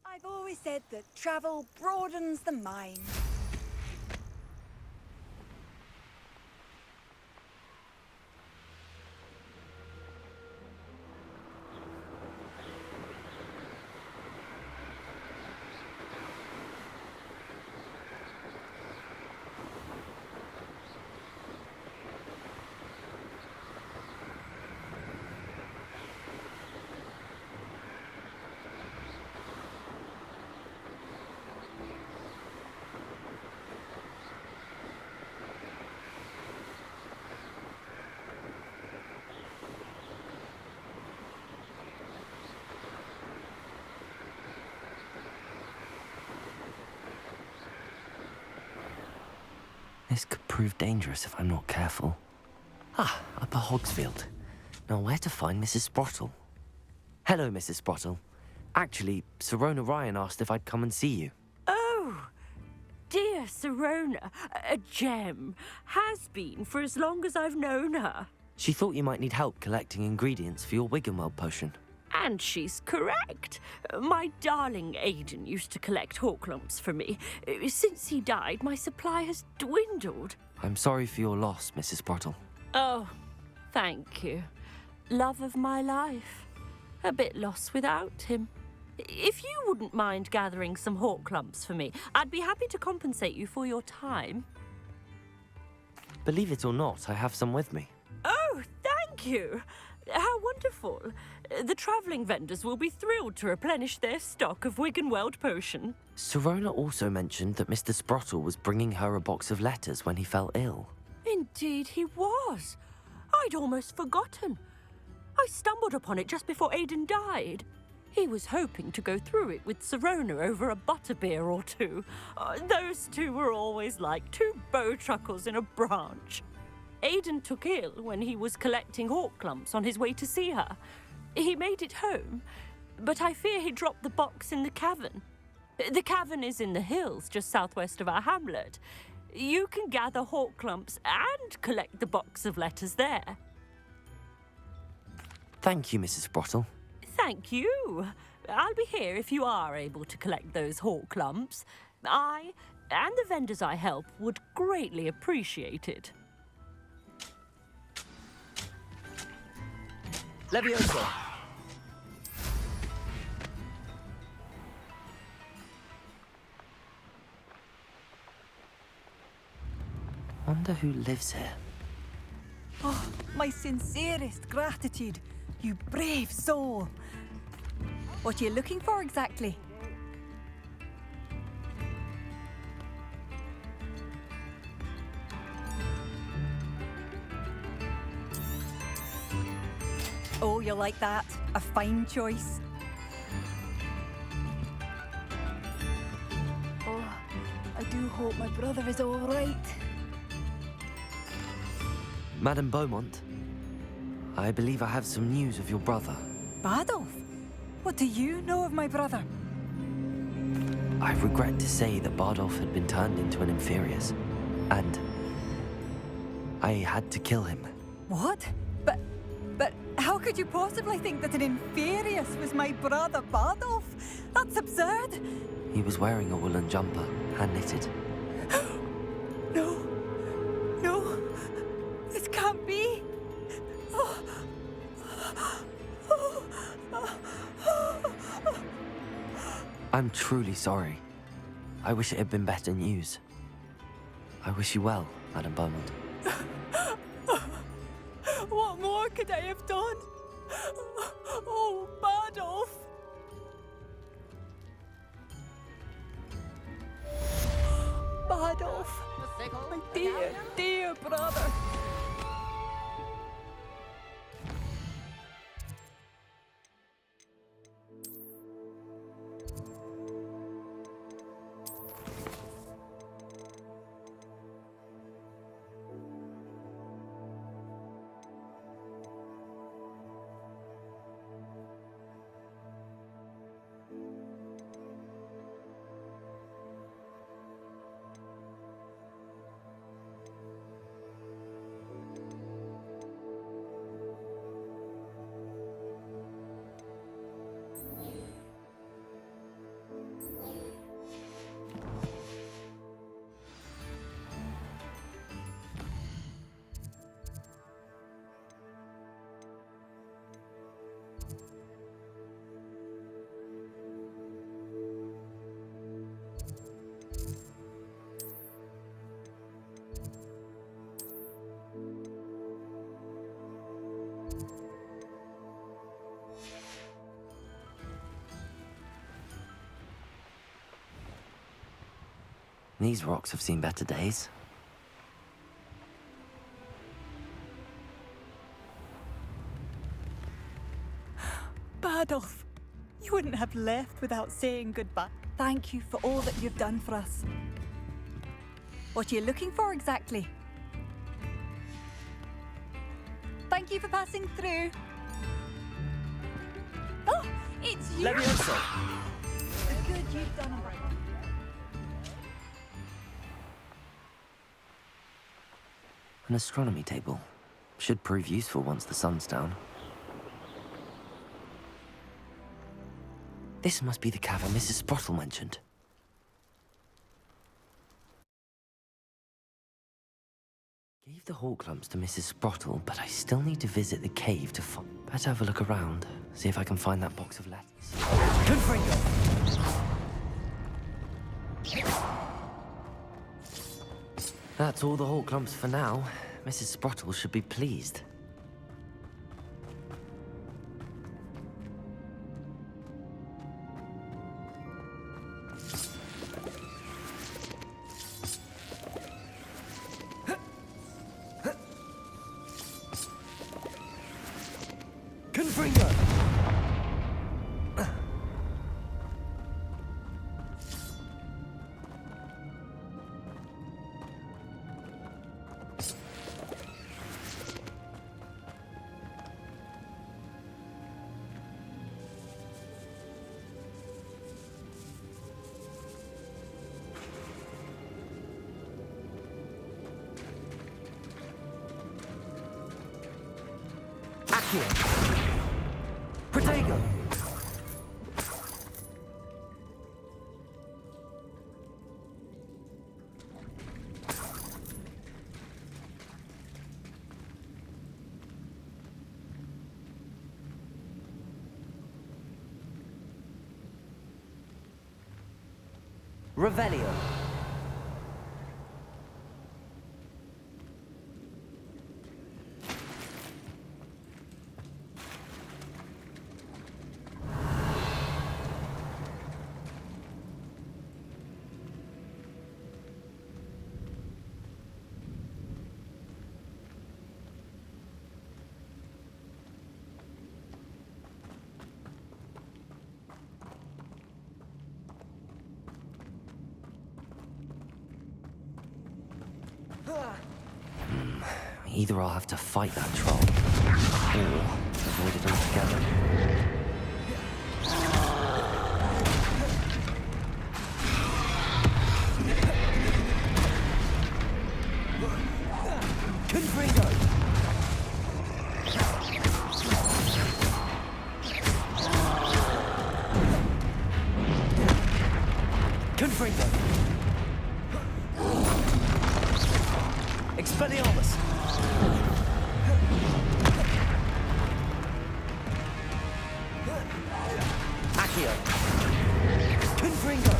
I've always said that travel broadens the mind. This could prove dangerous if I'm not careful. Ah, Upper Hogsfield. Now where to find Mrs. Sprottle? Hello, Mrs. Sprottle. Actually, Sirona Ryan asked if I'd come and see you. Oh, dear Sirona, a gem. Has been for as long as I've known her. She thought you might need help collecting ingredients for your Wiggenweld potion. And she's correct. My darling Aidan used to collect Horklumps for me. Since he died, my supply has dwindled. I'm sorry for your loss, Mrs. Sprottle. Oh, thank you. Love of my life. A bit lost without him. If you wouldn't mind gathering some Horklumps for me, I'd be happy to compensate you for your time. Believe it or not, I have some with me. Oh, thank you. How wonderful. The travelling vendors will be thrilled to replenish their stock of Wiggenweld potion. Sirona also mentioned that Mr. Sprottle was bringing her a box of letters when he fell ill. Indeed he was. I'd almost forgotten. I stumbled upon it just before Aidan died. He was hoping to go through it with Sirona over a butterbeer or two. Those two were always like two bowtruckles in a branch. Aidan took ill when he was collecting Horklumps on his way to see her. He made it home, but I fear he dropped the box in the cavern. The cavern is in the hills just southwest of our hamlet. You can gather Horklumps and collect the box of letters there. Thank you, Mrs. Sprottle. Thank you. I'll be here if you are able to collect those Horklumps. I and the vendors I help would greatly appreciate it. Leviosa! Wonder who lives here. Oh, my sincerest gratitude, you brave soul. What are you looking for exactly? Oh, you like that? A fine choice. Oh, I do hope my brother is all right. Madame Beaumont, I believe I have some news of your brother. Badolf? What do you know of my brother? I regret to say that Bardolph had been turned into an Inferius, and I had to kill him. What? But how could you possibly think that an Inferius was my brother Bardolph? That's absurd. He was wearing a woolen jumper, hand-knitted. No. No. This can't be. I'm truly sorry. I wish it had been better news. I wish you well, Madame Beaumont. What more could I have done? Oh, Bardolph. Bardolph. My dear, dear brother. These rocks have seen better days. Badolf, you wouldn't have left without saying goodbye. Thank you for all that you've done for us. What are you looking for exactly? Thank you for passing through. Oh, it's you! Levioso! The good you've done. An astronomy table. Should prove useful once the sun's down. This must be the cavern Mrs. Sprottle mentioned. Gave the hawk lumps to Mrs. Sprottle, but I still need to visit the cave to find... Better have a look around, see if I can find that box of letters. Confringo! That's all the hawk lumps for now. Mrs. Sprottle should be pleased. Confringo! Accio! Protego! Revelio. Either I'll have to fight that troll, or avoid it altogether. Confringo! Confringo! Expelliarmus! Accio! Confringo!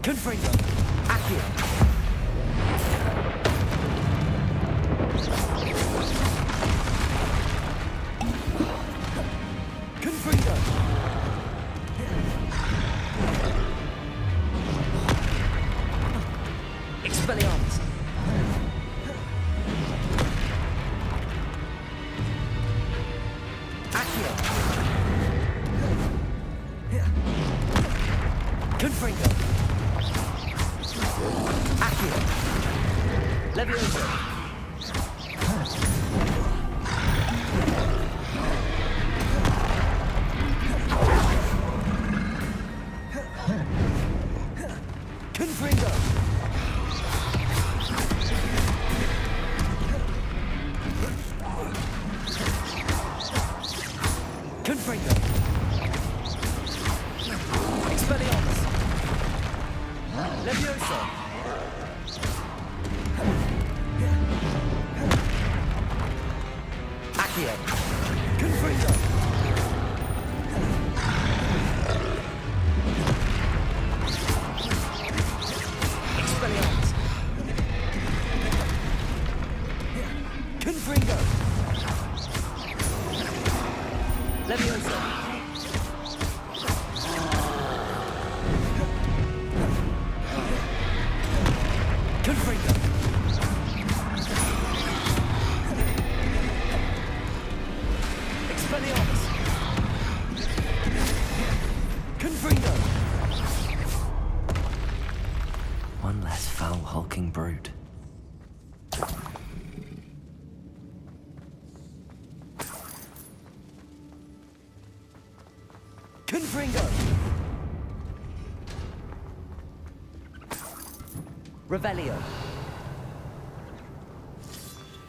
Confringo! Accio! Expelliarmus! Accio! Confringo! Accio! Levioso! Confringo! Confringo! Expelliarmus! Levioso! shocking brood. Confringo! Revelio.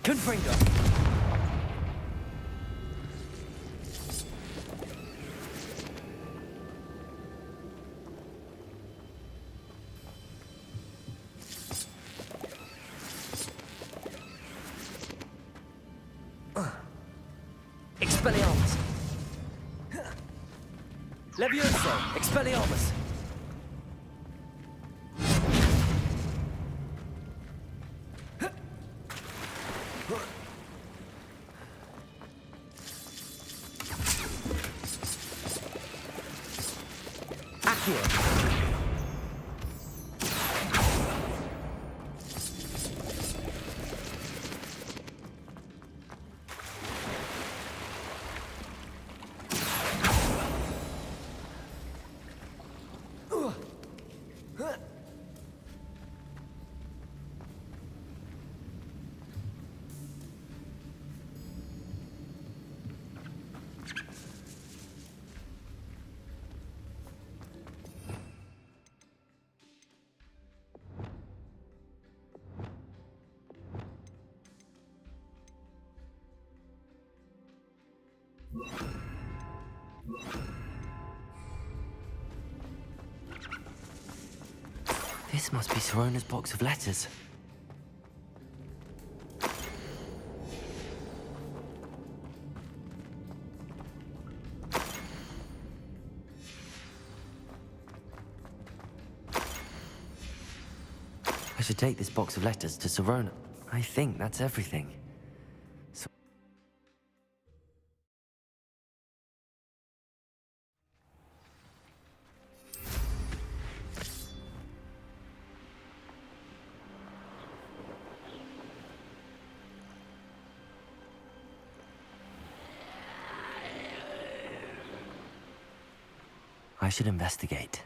Confringo! Expelliarmus! Levioso! Expelliarmus! Accio! This must be Sirona's box of letters. I should take this box of letters to Sirona. I think that's everything. I should investigate.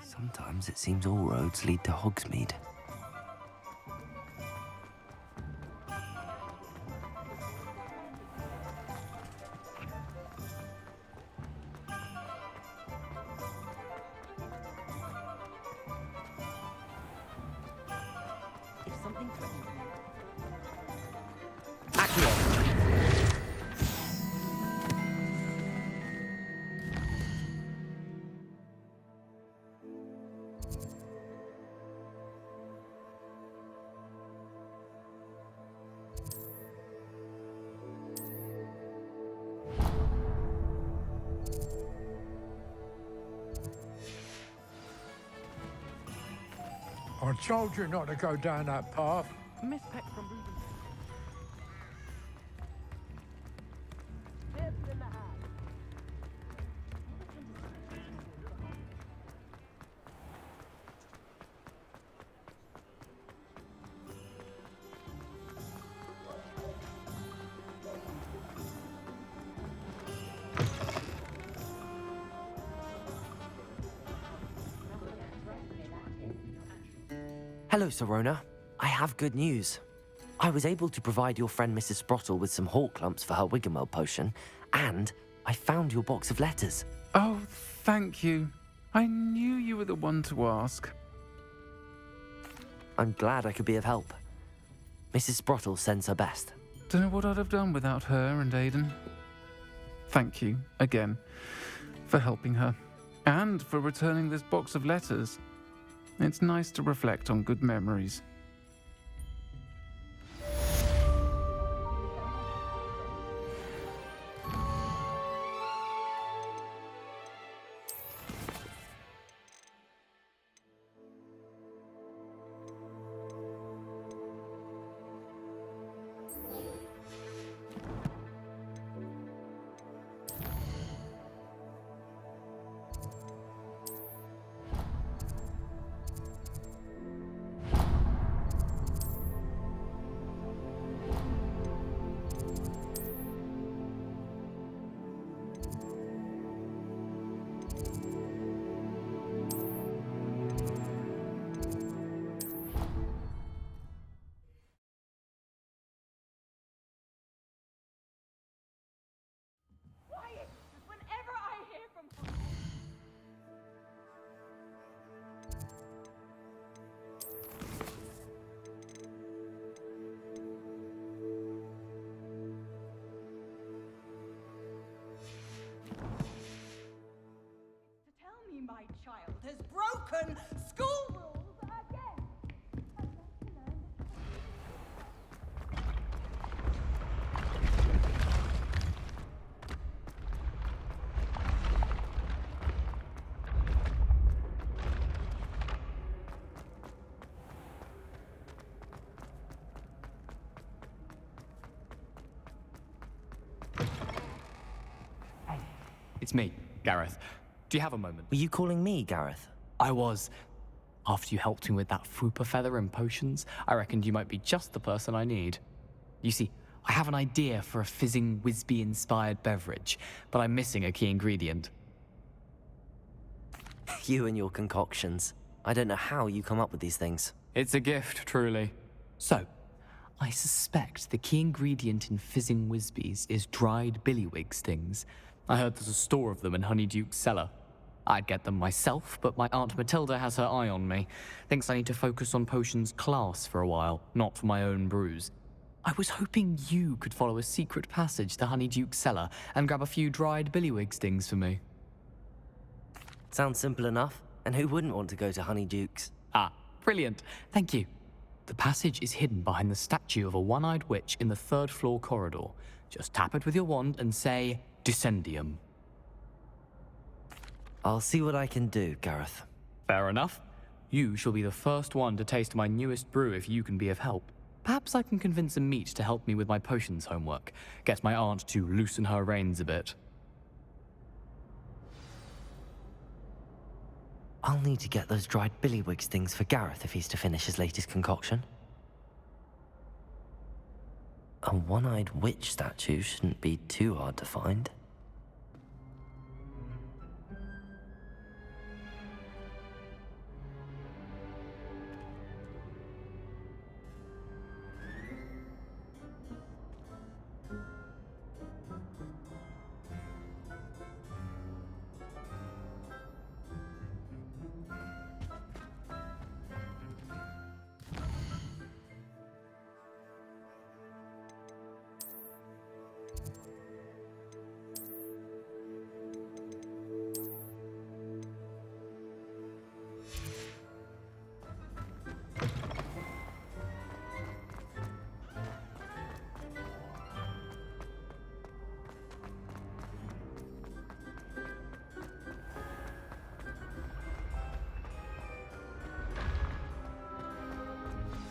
Sometimes it seems all roads lead to Hogsmeade. If something threatens me. Accio! I told you not to go down that path. Miss Peck from Ruben. Hello, Sirona. I have good news. I was able to provide your friend Mrs. Sprottle with some hawk lumps for her Wiggenweld potion, and I found your box of letters. Oh, thank you. I knew you were the one to ask. I'm glad I could be of help. Mrs. Sprottle sends her best. Don't know what I'd have done without her and Aidan. Thank you, again, for helping her. And for returning this box of letters. It's nice to reflect on good memories. Whenever I hear from... To tell me my child has broken school rules again. I'd love to learn It's me, Gareth. Do you have a moment? Were you calling me, Gareth? I was. After you helped me with that fupa feather and potions, I reckoned you might be just the person I need. You see, I have an idea for a fizzing Wisby-inspired beverage, but I'm missing a key ingredient. You and your concoctions. I don't know how you come up with these things. It's a gift, truly. So, I suspect the key ingredient in fizzing Wisbies is dried billywig stings. I heard there's a store of them in Honeyduke's cellar. I'd get them myself, but my Aunt Matilda has her eye on me. Thinks I need to focus on potions class for a while, not for my own brews. I was hoping you could follow a secret passage to Honeyduke's cellar and grab a few dried billywig stings for me. Sounds simple enough. And who wouldn't want to go to Honeyduke's? Ah, brilliant. Thank you. The passage is hidden behind the statue of a one-eyed witch in the third-floor corridor. Just tap it with your wand and say, Descendium. I'll see what I can do, Gareth. Fair enough. You shall be the first one to taste my newest brew if you can be of help. Perhaps I can convince a meat to help me with my potions homework. Get my aunt to loosen her reins a bit. I'll need to get those dried billywigs things for Gareth if he's to finish his latest concoction. A one-eyed witch statue shouldn't be too hard to find.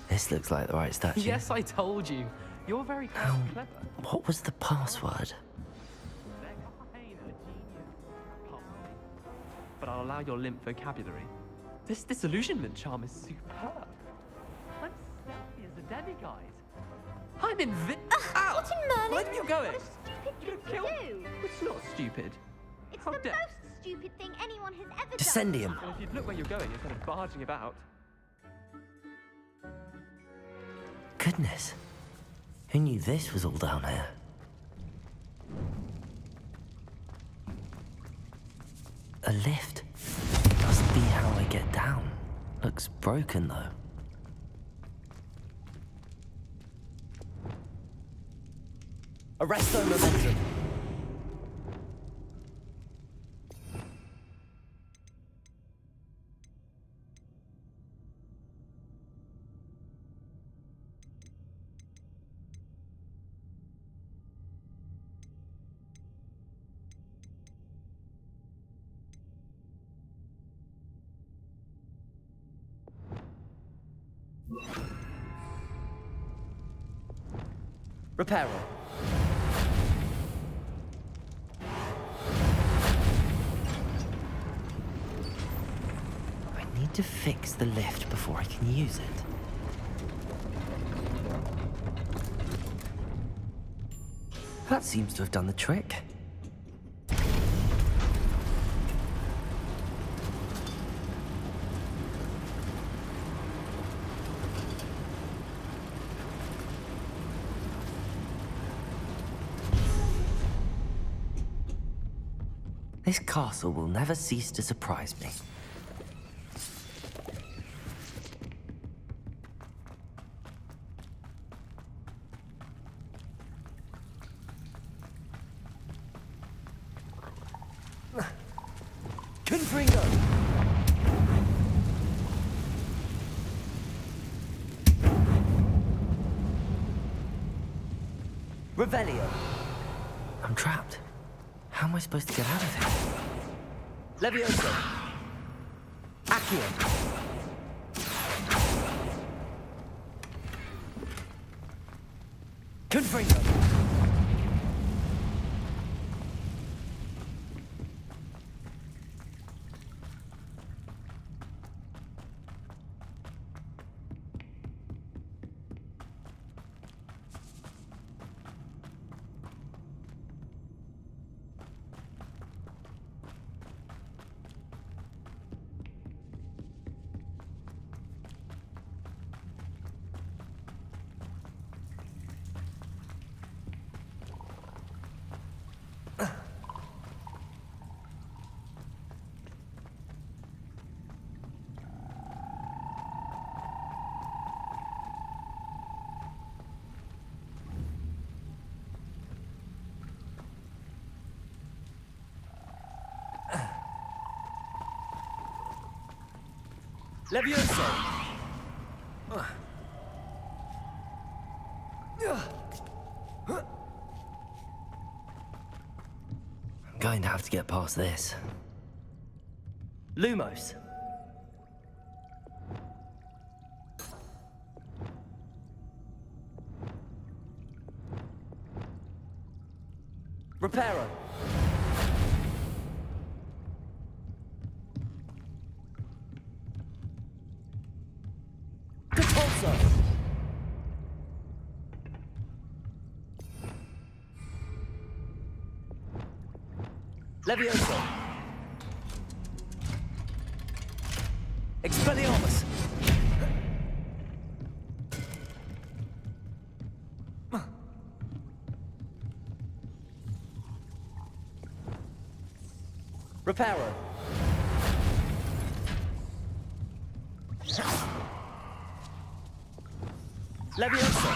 This looks like the right statue. Yes, I told you. You're very clever. What was the password? But I'll allow your limp vocabulary. This disillusionment charm is superb. I'm stealthy as a demiguise. I'm Ow! What in Merlin? Where are you going? What a stupid thing Kill to me. do. It's not stupid. It's How the dare- most stupid thing anyone has ever done. Descendium. Well, if you'd look where you're going instead of barging about. Goodness. Who knew this was all down here? A lift. Must be how I get down. Looks broken, though. Arresto momentum. Reparo. I need to fix the lift before I can use it. That seems to have done the trick. This castle will never cease to surprise me. Confringo! Revelio! I'm trapped. How am I supposed to get out of here? Levioso! Accio! Confringo! Levioso! I'm going to have to get past this. Lumos! Reparo! Levioso! Expelliarmus! Reparo! Levioso!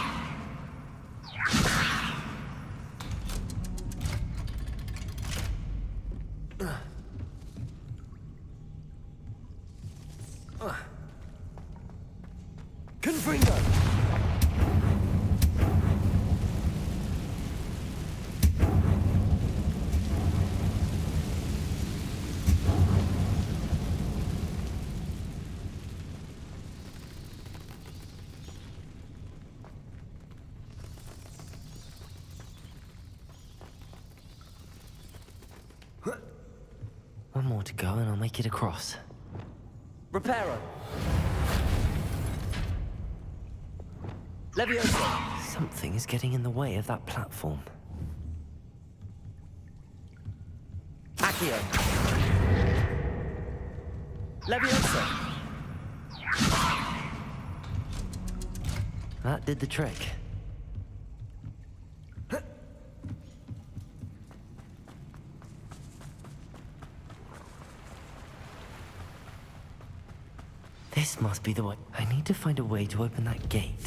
Confringo! One more to go and I'll make it across. Reparo! Levioso! Something is getting in the way of that platform. Accio! Levioso! That did the trick. This must be the way. I need to find a way to open that gate.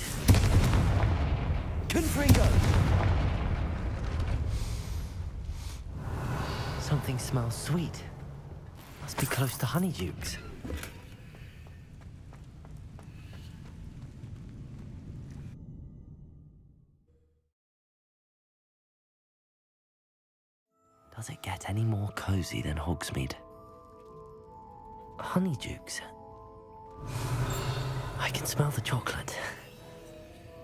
Confringo! Something smells sweet. Must be close to Honeydukes. Does it get any more cozy than Hogsmeade? Honeydukes. I can smell the chocolate.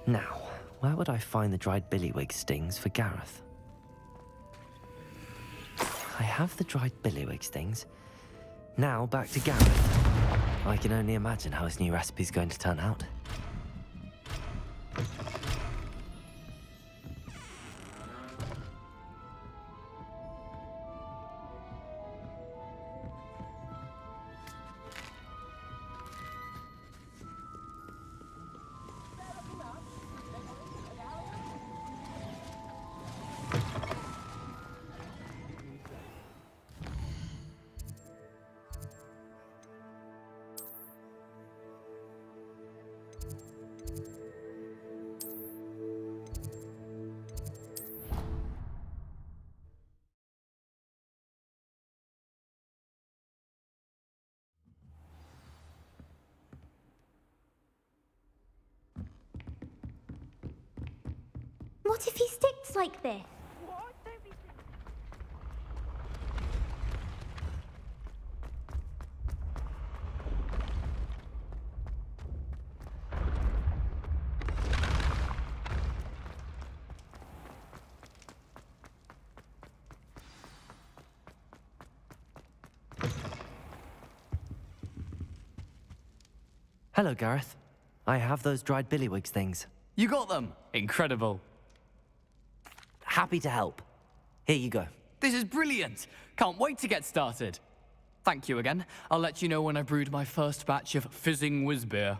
Now, where would I find the dried billywig stings for Gareth? I have the dried billywig stings. Now back to Gareth. I can only imagine how his new recipe's going to turn out. What if he sticks like this? Hello, Gareth. I have those dried billywig things. You got them! Incredible. Happy to help. Here you go. This is brilliant! Can't wait to get started. Thank you again. I'll let you know when I brewed my first batch of fizzing whiz beer.